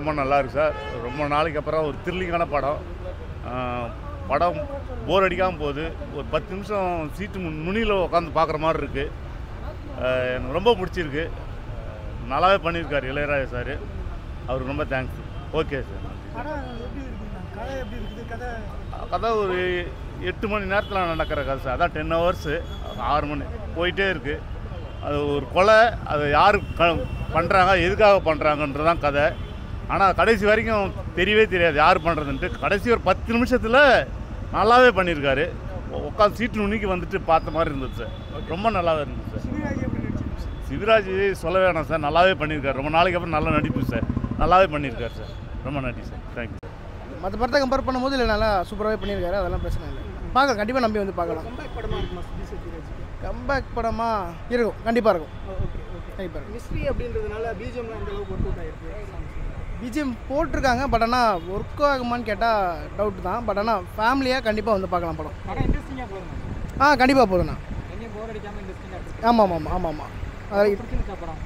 ரொம்ப நல்லா இருக்குது சார். ரொம்ப நாளைக்கு அப்புறம் ஒரு த்ரில்லிங்கான படம். படம் போர் அடிக்காமல் போகுது. ஒரு 10 நிமிஷம் சீட்டு நுனியில் உட்காந்து பார்க்குற மாதிரி இருக்குது. எனக்கு ரொம்ப பிடிச்சிருக்கு. நல்லாவே பண்ணியிருக்காரு இளையராஜா சார். அவருக்கு ரொம்ப தேங்க்ஸ். Okay sir. கதை ஒரு 8 மணி நேரத்தில் நடக்கிற கதை சார். அதான் 10 ஹவர்ஸு 6 மணி போயிட்டே இருக்குது. அது ஒரு கொலை, அதை யார் பண்ணுறாங்க, எதுக்காக பண்ணுறாங்கன்றதான் கதை. ஆனால் கடைசி வரைக்கும் தெரியவே தெரியாது யார் பண்ணுறதுன்ட்டு. கடைசி ஒரு 10 நிமிஷத்தில் நல்லாவே பண்ணியிருக்காரு. உட்காந்து சீட்டு நுனிக்கு வந்துட்டு பார்த்த மாதிரி இருந்தது சார். ரொம்ப நல்லாவே இருந்தது சார். சிவராஜ் சொல்ல வேணாம் சார், நல்லாவே பண்ணியிருக்காரு. ரொம்ப நாளைக்கு அப்புறம் நல்லா நடிப்பு சார். நல்லாவே பண்ணியிருக்காரு சார். ரொம்ப நன்றி சார். தேங்க்யூ. மற்ற படத்தை கம்பேர் பண்ணும்போது இல்லை நல்லா சூப்பராகவே பண்ணியிருக்காரு. அதெல்லாம் பிரச்சனை இல்லை. பார்க்கலாம், கண்டிப்பாக நம்பி வந்து பார்க்கலாம். கம்பேக் படமாக இருக்கும், கண்டிப்பாக இருக்கும். கண்டிப்பாக இருக்கும். மிஸ்ட்ரி அப்படின்றதுனால பிஜிஎம்லாம் அந்த அளவுக்கு ஒர்க் அவுட் ஆகிருக்கு. பிஜிஎம் போட்டிருக்காங்க, பட் ஆனால் ஒர்க் ஆகுமான்னு கேட்டால் டவுட் தான். பட் ஆனால் ஃபேமிலியாக கண்டிப்பாக வந்து பார்க்கலாம் படம். படம் இன்ட்ரெஸ்டிங்காக போதும். கண்டிப்பாக போதுண்ணா. எங்கேயும் போர் அடிக்காமல் இன்ட்ரெஸ்டிங்காக. ஆமாம் ஆமாம் ஆமாம் ஆமாம். அது பிடிச்சிருந்துச்சா படம்?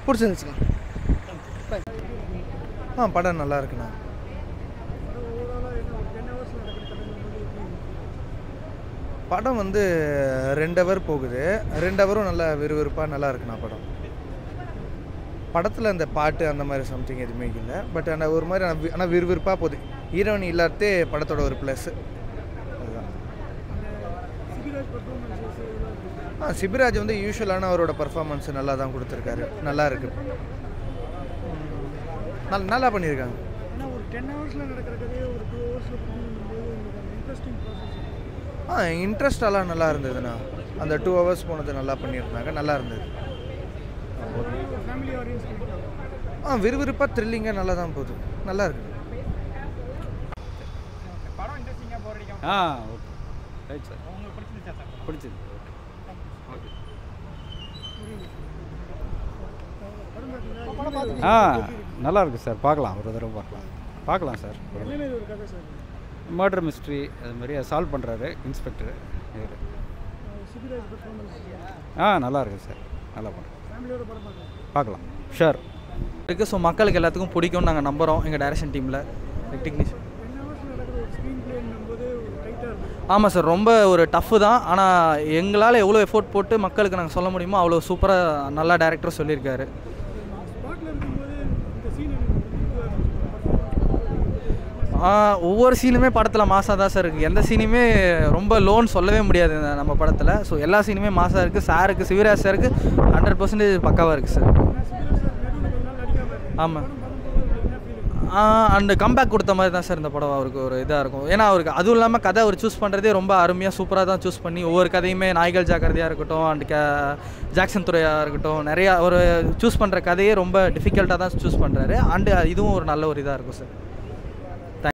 பிடிச்சிருந்துச்சுண்ணா. படம் நல்லா இருக்குண்ணா. படம் வந்து 2 ஹவர் போகுது. 2 ஹவரும் நல்லா விறுவிறுப்பாக நல்லா இருக்குண்ணா படம். படத்தில் அந்த பாட்டு அந்த மாதிரி சம்திங் எதுவுமே இல்லை. பட் ஆனால் ஒரு மாதிரி ஆனால் விறுவிறுப்பாக போகுது. ஹீரோயின் இல்லாதே படத்தோட ஒரு ப்ளஸ்ஸு அதுதான். சிபிராஜ் வந்து யூஸ்வலான அவரோட பர்ஃபார்மன்ஸ் நல்லா தான் கொடுத்துருக்காரு. நல்லா இருக்கு, நல்லா பண்ணியிருக்காங்க. ஒரு 10 ஹவர்ஸில் நடக்கிற கதையை ஒரு 2 ஹவர்ஸில் இன்ட்ரெஸ்டிங் ப்ராசஸ். இன்ட்ரெஸ்டெல்லாம் நல்லா இருந்ததுண்ணா. அந்த 2 ஹவர்ஸ் போனது நல்லா பண்ணியிருந்தாங்க. நல்லா இருந்தது. ஃபேமிலி ஆடியன்ஸ் விறுவிறுப்பாக த்ரில்லிங்காக நல்லா தான் போகுது. நல்லா இருக்குது. படம் இன்ட்ரெஸ்டிங்காக போர் அடிக்காமல். Okay right sir. உங்களுக்கு பிடிச்சிருச்சா சார்? பிடிச்சிது. நல்லா இருக்குது சார். பார்க்கலாம், ஒரு தடவை பார்க்கலாம் சார். மர்டர் மிஸ்ட்ரி அது மாதிரி சால்வ் பண்ணுறாரு இன்ஸ்பெக்டர். நல்லா இருக்குது சார். நல்லா பண்ணுறோம். பார்க்கலாம் ஷூர் இருக்குது. ஸோ மக்களுக்கு எல்லாத்துக்கும் பிடிக்கும்னு நாங்கள் நம்புகிறோம் எங்கள் டைரக்ஷன் டீமில் டெக்னீஷியன். ஆமாம் சார், ரொம்ப ஒரு டஃப்பு தான். ஆனால் எங்களால் எவ்வளோ எஃபோர்ட் போட்டு மக்களுக்கு நாங்கள் சொல்ல முடியுமோ அவ்வளோ சூப்பராக நல்லா டேரக்டர் சொல்லியிருக்காரு. ஒவ்வொரு சீனுமே படத்தில் மாசாக தான் சார் இருக்குது. எந்த சீனுமே ரொம்ப லோன்னு சொல்லவே முடியாது நம்ம படத்தில். ஸோ எல்லா சீனுமே மாசாக இருக்குது. சாருக்கு, சிவராஜ் சாருக்கு 100% பக்காவாக இருக்குது சார். ஆமாம். அண்டு கம்பேக் கொடுத்த மாதிரி தான் சார் இந்த படம் அவருக்கு ஒரு இதாக இருக்கும். ஏன்னா அவருக்கு அதுவும் இல்லாமல் கதை அவர் சூஸ் பண்ணுறதே ரொம்ப அருமையாக சூப்பராக தான் சூஸ் பண்ணி ஒவ்வொரு கதையுமே நாய்கள் ஜாக்கிரதையாக இருக்கட்டும் அண்டு ஜாக்சன் துறையாக இருக்கட்டும் நிறையா ஒரு சூஸ் பண்ணுற கதையே ரொம்ப டிஃபிகல்ட்டாக தான் சூஸ் பண்ணுறாரு. அண்டு இதுவும் ஒரு நல்ல ஒரு இதாக இருக்கும் சார்.